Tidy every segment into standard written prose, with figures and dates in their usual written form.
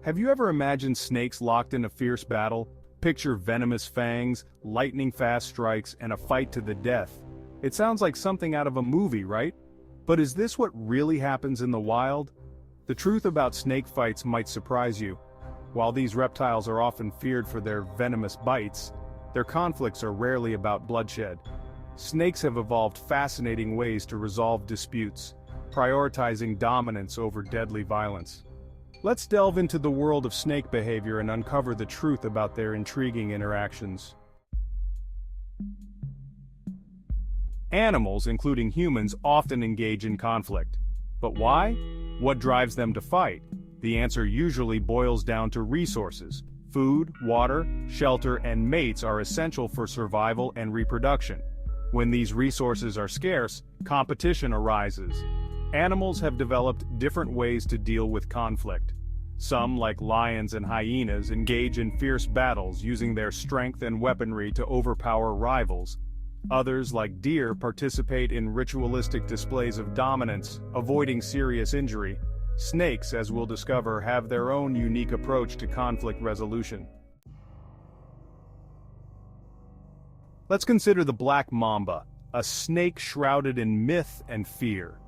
Have you ever imagined snakes locked in a fierce battle? Picture venomous fangs, lightning-fast strikes, and a fight to the death. It sounds like something out of a movie, right? But is this what really happens in the wild? The truth about snake fights might surprise you. While these reptiles are often feared for their venomous bites, their conflicts are rarely about bloodshed. Snakes have evolved fascinating ways to resolve disputes, prioritizing dominance over deadly violence. Let's delve into the world of snake behavior and uncover the truth about their intriguing interactions. Animals, including humans, often engage in conflict. But why? What drives them to fight? The answer usually boils down to resources. Food, water, shelter, and mates are essential for survival and reproduction. When these resources are scarce, competition arises. Animals have developed different ways to deal with conflict. Some, like lions and hyenas, engage in fierce battles using their strength and weaponry to overpower rivals. Others, like deer, participate in ritualistic displays of dominance, avoiding serious injury. Snakes, as we'll discover, have their own unique approach to conflict resolution. Let's consider the black mamba, a snake shrouded in myth and fear.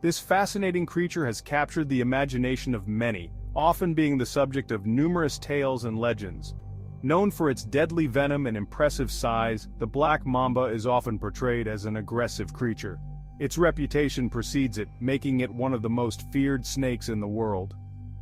This fascinating creature has captured the imagination of many, often being the subject of numerous tales and legends. Known for its deadly venom and impressive size, the black mamba is often portrayed as an aggressive creature. Its reputation precedes it, making it one of the most feared snakes in the world.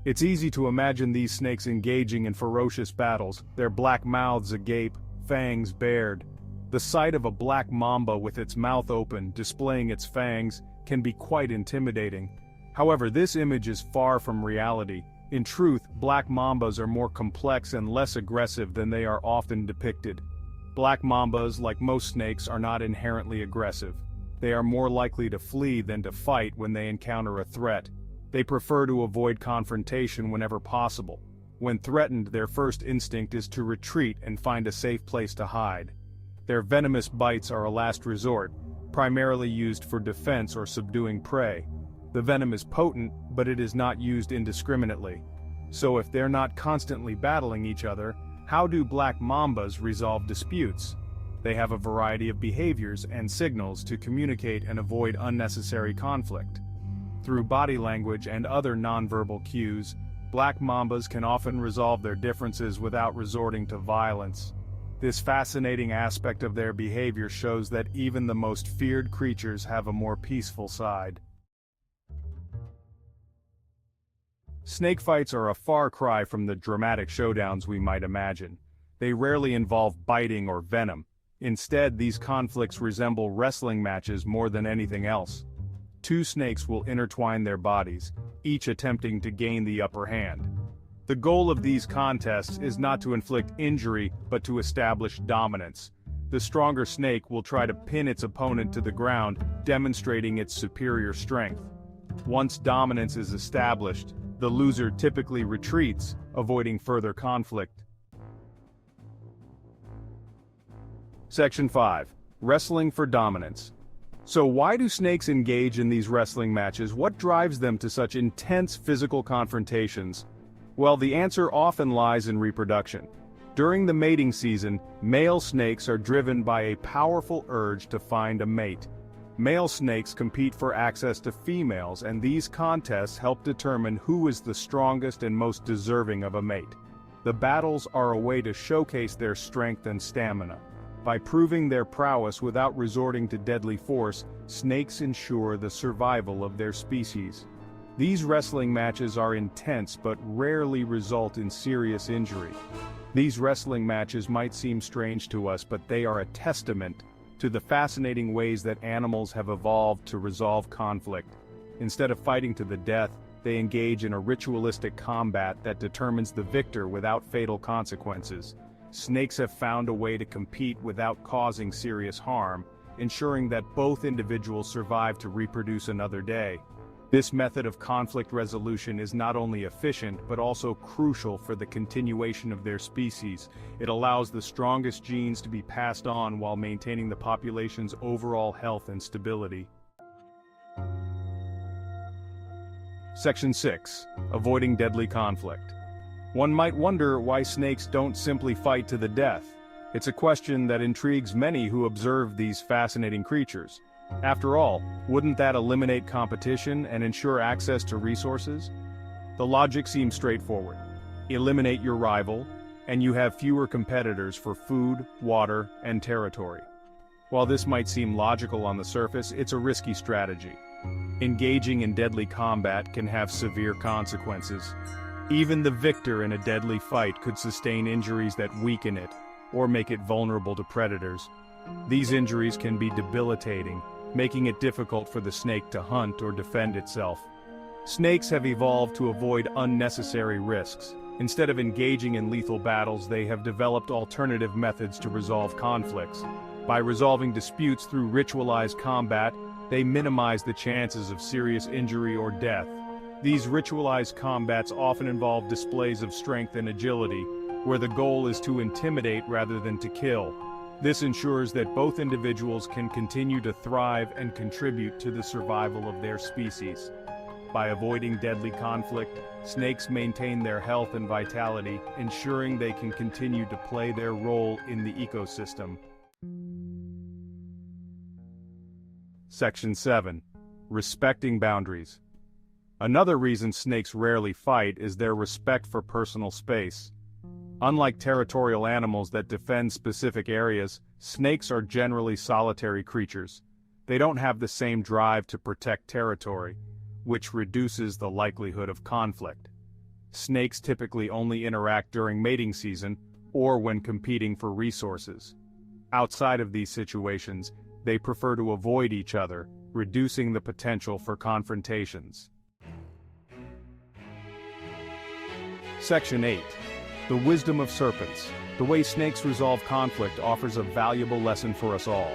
It's easy to imagine these snakes engaging in ferocious battles, their black mouths agape, fangs bared. The sight of a black mamba with its mouth open, displaying its fangs, can be quite intimidating. However, this image is far from reality. In truth, black mambas are more complex and less aggressive than they are often depicted. Black mambas, like most snakes, are not inherently aggressive. They are more likely to flee than to fight when they encounter a threat. They prefer to avoid confrontation whenever possible. When threatened, their first instinct is to retreat and find a safe place to hide. Their venomous bites are a last resort, primarily used for defense or subduing prey. The venom is potent, but it is not used indiscriminately. So if they're not constantly battling each other, how do black mambas resolve disputes? They have a variety of behaviors and signals to communicate and avoid unnecessary conflict. Through body language and other nonverbal cues, black mambas can often resolve their differences without resorting to violence. This fascinating aspect of their behavior shows that even the most feared creatures have a more peaceful side. Snake fights are a far cry from the dramatic showdowns we might imagine. They rarely involve biting or venom. Instead, these conflicts resemble wrestling matches more than anything else. Two snakes will intertwine their bodies, each attempting to gain the upper hand. The goal of these contests is not to inflict injury, but to establish dominance. The stronger snake will try to pin its opponent to the ground, demonstrating its superior strength. Once dominance is established, the loser typically retreats, avoiding further conflict. Section 5. Wrestling for dominance. So why do snakes engage in these wrestling matches? What drives them to such intense physical confrontations? Well, the answer often lies in reproduction. During the mating season, male snakes are driven by a powerful urge to find a mate. Male snakes compete for access to females, and these contests help determine who is the strongest and most deserving of a mate. The battles are a way to showcase their strength and stamina. By proving their prowess without resorting to deadly force, snakes ensure the survival of their species. These wrestling matches are intense but rarely result in serious injury. These wrestling matches might seem strange to us, but they are a testament to the fascinating ways that animals have evolved to resolve conflict. Instead of fighting to the death, they engage in a ritualistic combat that determines the victor without fatal consequences. Snakes have found a way to compete without causing serious harm, ensuring that both individuals survive to reproduce another day. This method of conflict resolution is not only efficient but also crucial for the continuation of their species. It allows the strongest genes to be passed on while maintaining the population's overall health and stability. Section 6. Avoiding deadly conflict. One might wonder why snakes don't simply fight to the death. It's a question that intrigues many who observe these fascinating creatures. After all, wouldn't that eliminate competition and ensure access to resources? The logic seems straightforward. Eliminate your rival, and you have fewer competitors for food, water, and territory. While this might seem logical on the surface, it's a risky strategy. Engaging in deadly combat can have severe consequences. Even the victor in a deadly fight could sustain injuries that weaken it, or make it vulnerable to predators. These injuries can be debilitating, making it difficult for the snake to hunt or defend itself. Snakes have evolved to avoid unnecessary risks. Instead of engaging in lethal battles, they have developed alternative methods to resolve conflicts. By resolving disputes through ritualized combat, they minimize the chances of serious injury or death. These ritualized combats often involve displays of strength and agility, where the goal is to intimidate rather than to kill. This ensures that both individuals can continue to thrive and contribute to the survival of their species. By avoiding deadly conflict, snakes maintain their health and vitality, ensuring they can continue to play their role in the ecosystem. Section 7. Respecting boundaries. Another reason snakes rarely fight is their respect for personal space. Unlike territorial animals that defend specific areas, snakes are generally solitary creatures. They don't have the same drive to protect territory, which reduces the likelihood of conflict. Snakes typically only interact during mating season or when competing for resources. Outside of these situations, they prefer to avoid each other, reducing the potential for confrontations. Section 8. The wisdom of serpents. The way snakes resolve conflict offers a valuable lesson for us all.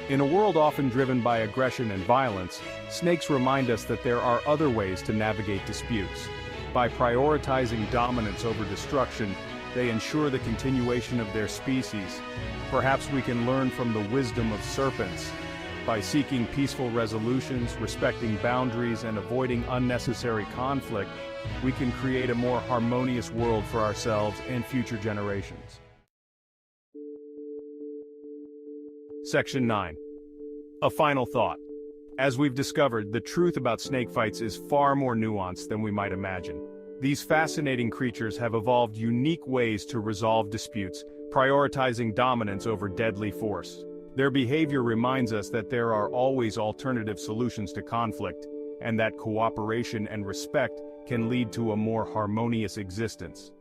In a world often driven by aggression and violence, snakes remind us that there are other ways to navigate disputes. By prioritizing dominance over destruction, they ensure the continuation of their species. Perhaps we can learn from the wisdom of serpents. By seeking peaceful resolutions, respecting boundaries, and avoiding unnecessary conflict, we can create a more harmonious world for ourselves and future generations. Section 9. A final thought. As we've discovered, the truth about snake fights is far more nuanced than we might imagine. These fascinating creatures have evolved unique ways to resolve disputes, prioritizing dominance over deadly force. Their behavior reminds us that there are always alternative solutions to conflict, and that cooperation and respect can lead to a more harmonious existence.